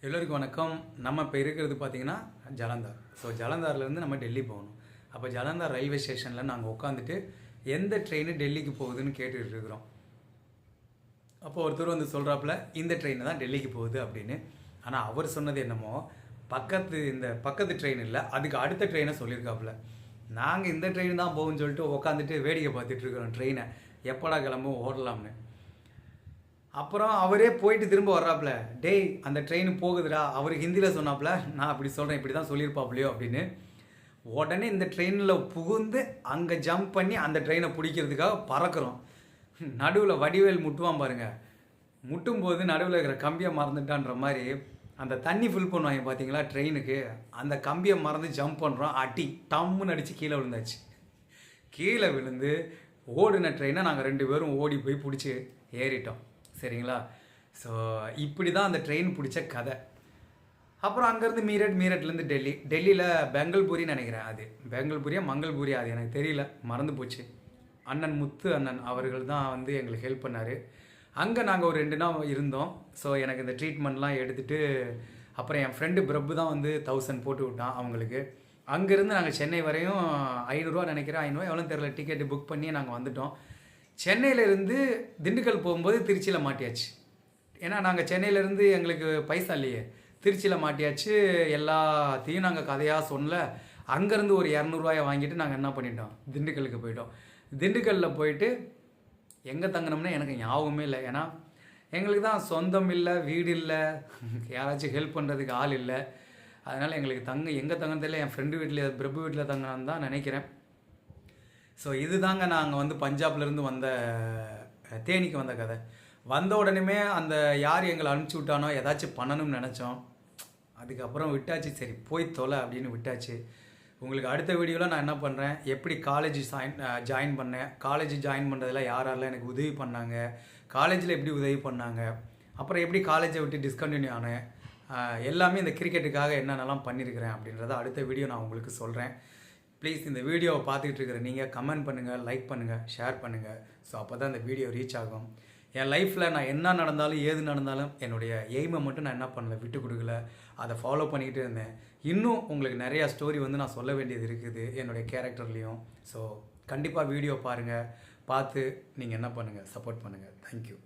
எல்லோருக்கும் வணக்கம். நம்ம இப்போ இருக்கிறது பார்த்தீங்கன்னா ஜலந்தார். ஸோ ஜலந்தார்லேருந்து நம்ம டெல்லி போகணும். அப்போ ஜலந்தார் ரயில்வே ஸ்டேஷனில் நாங்கள் உட்காந்துட்டு எந்த ட்ரெயின் டெல்லிக்கு போகுதுன்னு கேட்டுட்டு இருக்கிறோம். அப்போ ஒருத்தர் வந்து சொல்கிறாப்புல இந்த ட்ரெயின் தான் டெல்லிக்கு போகுது அப்படின்னு. ஆனால் அவர் சொன்னது என்னமோ பக்கத்து ட்ரெயின் இல்லை, அதுக்கு அடுத்த ட்ரெயினை சொல்லியிருக்காப்புல. நாங்கள் இந்த ட்ரெயின் தான் போகும்னு சொல்லிட்டு உட்காந்துட்டு வேடிக்கை பார்த்துட்டு இருக்கிறோம் ட்ரெயினை எப்படா கிளம்பும் ஓடலாம்னு. அப்புறம் அவரே போயிட்டு திரும்ப வர்றாப்புல, டேய் அந்த ட்ரெயின் போகுதுடா. அவர் ஹிந்தியில் சொன்னாப்புல, நான் அப்படி சொல்கிறேன் இப்படி தான் சொல்லியிருப்பாப்புலையோ அப்படின்னு. உடனே இந்த ட்ரெயினில் புகுந்து அங்கே ஜம்ப் பண்ணி அந்த ட்ரெயினை பிடிக்கிறதுக்காக பறக்கிறோம். நடுவில் வடிவேல் முட்டுவான் பாருங்க, முட்டும்போது நடுவில் இருக்கிற கம்பியை மறந்துட்டான்ற மாதிரி அந்த தண்ணி ஃபில் பண்ணுவாங்க பார்த்தீங்களா ட்ரெயினுக்கு, அந்த கம்பியை மறந்து ஜம்ப் பண்ணுறோம். அடி டம்முன்னு அடித்து கீழே விழுந்தாச்சு. கீழே விழுந்து ஓடின ட்ரெயினை நாங்கள் 2 பேரும் ஓடி போய் பிடிச்சி ஏறிட்டோம். சரிங்களா? ஸோ இப்படி தான் அந்த ட்ரெயின் பிடிச்ச கதை. அப்புறம் அங்கேருந்து மீரட்லேருந்து டெல்லியில் பெங்கல்பூரின்னு நினைக்கிறேன். அது பெங்கல்பூரியா மங்கள்பூரியா அது எனக்கு தெரியல, மறந்து போச்சு. அண்ணன் முத்து அண்ணன் அவர்கள் தான் வந்து எங்களுக்கு ஹெல்ப் பண்ணார். அங்கே நாங்கள் ஒரு 2 நாள் இருந்தோம். ஸோ எனக்கு இந்த ட்ரீட்மெண்ட்லாம் எடுத்துகிட்டு அப்புறம் என் ஃப்ரெண்டு பிரபு தான் வந்து 1000 போட்டு விட்டான் அவங்களுக்கு. அங்கேருந்து நாங்கள் சென்னை வரையும் 500 நினைக்கிறேன், 500 எவ்வளோ தெரியல, டிக்கெட்டு புக் பண்ணி நாங்கள் வந்துட்டோம். சென்னையிலேருந்து திண்டுக்கல் போகும்போது திருச்சியில் மாட்டியாச்சு. ஏன்னா நாங்கள் சென்னையிலேருந்து எங்களுக்கு பைசா இல்லையே, திருச்சியில் மாட்டியாச்சு. எல்லாத்தையும் நாங்கள் கதையாக சொன்னல. அங்கேருந்து ஒரு 200 வாங்கிட்டு நாங்கள் என்ன பண்ணிட்டோம், திண்டுக்கலுக்கு போயிட்டோம். திண்டுக்கல்லில் போயிட்டு எங்கே தங்கினோம்னா எனக்கு ஞாபகமே இல்லை. ஏன்னா எங்களுக்கு தான் சொந்தம் இல்லை, வீடு இல்லை, யாராச்சும் ஹெல்ப் பண்ணுறதுக்கு ஆள் இல்லை. அதனால் எங்களுக்கு எங்கே தங்கினது இல்லை. என் ஃப்ரெண்டு வீட்டில் பிரபு வீட்டில் தங்கினான்னு தான் நினைக்கிறேன். ஸோ இது தாங்க நாங்கள் வந்து பஞ்சாப்லேருந்து தேனிக்கு வந்த கதை. வந்த உடனே அந்த யார் எங்களை அனுப்பிச்சி விட்டானோ ஏதாச்சும் பண்ணணும்னு நினச்சோம். அதுக்கப்புறம் விட்டாச்சு, சரி போய் தொலை அப்படின்னு விட்டாச்சு. உங்களுக்கு அடுத்த வீடியோவில் நான் என்ன பண்ணுறேன், எப்படி காலேஜ் ஜாயின் பண்ணேன், காலேஜ் ஜாயின் பண்ணுறதுல யாரெல்லாம் எனக்கு உதவி பண்ணாங்க, காலேஜில் எப்படி உதவி பண்ணாங்க, அப்புறம் எப்படி காலேஜை விட்டு டிஸ்கண்டினியூ ஆனேன், எல்லாமே இந்த கிரிக்கெட்டுக்காக என்னென்னலாம் பண்ணியிருக்கிறேன் அப்படின்றத அடுத்த வீடியோ நான் உங்களுக்கு சொல்கிறேன். ப்ளீஸ் இந்த வீடியோவை பார்த்துக்கிட்டு இருக்கிற நீங்கள் கமெண்ட் பண்ணுங்கள், லைக் பண்ணுங்கள், ஷேர் பண்ணுங்கள். ஸோ அப்போ தான் இந்த வீடியோ ரீச் ஆகும். என் லைஃப்பில் நான் என்ன நடந்தாலும் ஏது நடந்தாலும் என்னுடைய எய்மை மட்டும் நான் என்ன பண்ணல, விட்டு கொடுக்கல, அதை ஃபாலோ பண்ணிக்கிட்டு இருந்தேன். இன்னும் உங்களுக்கு நிறையா ஸ்டோரி வந்து நான் சொல்ல வேண்டியது இருக்குது என்னுடைய கேரக்டர்லேயும். ஸோ கண்டிப்பாக வீடியோ பாருங்கள், பார்த்து நீங்கள் என்ன பண்ணுங்கள், சப்போர்ட் பண்ணுங்கள். தேங்க்யூ.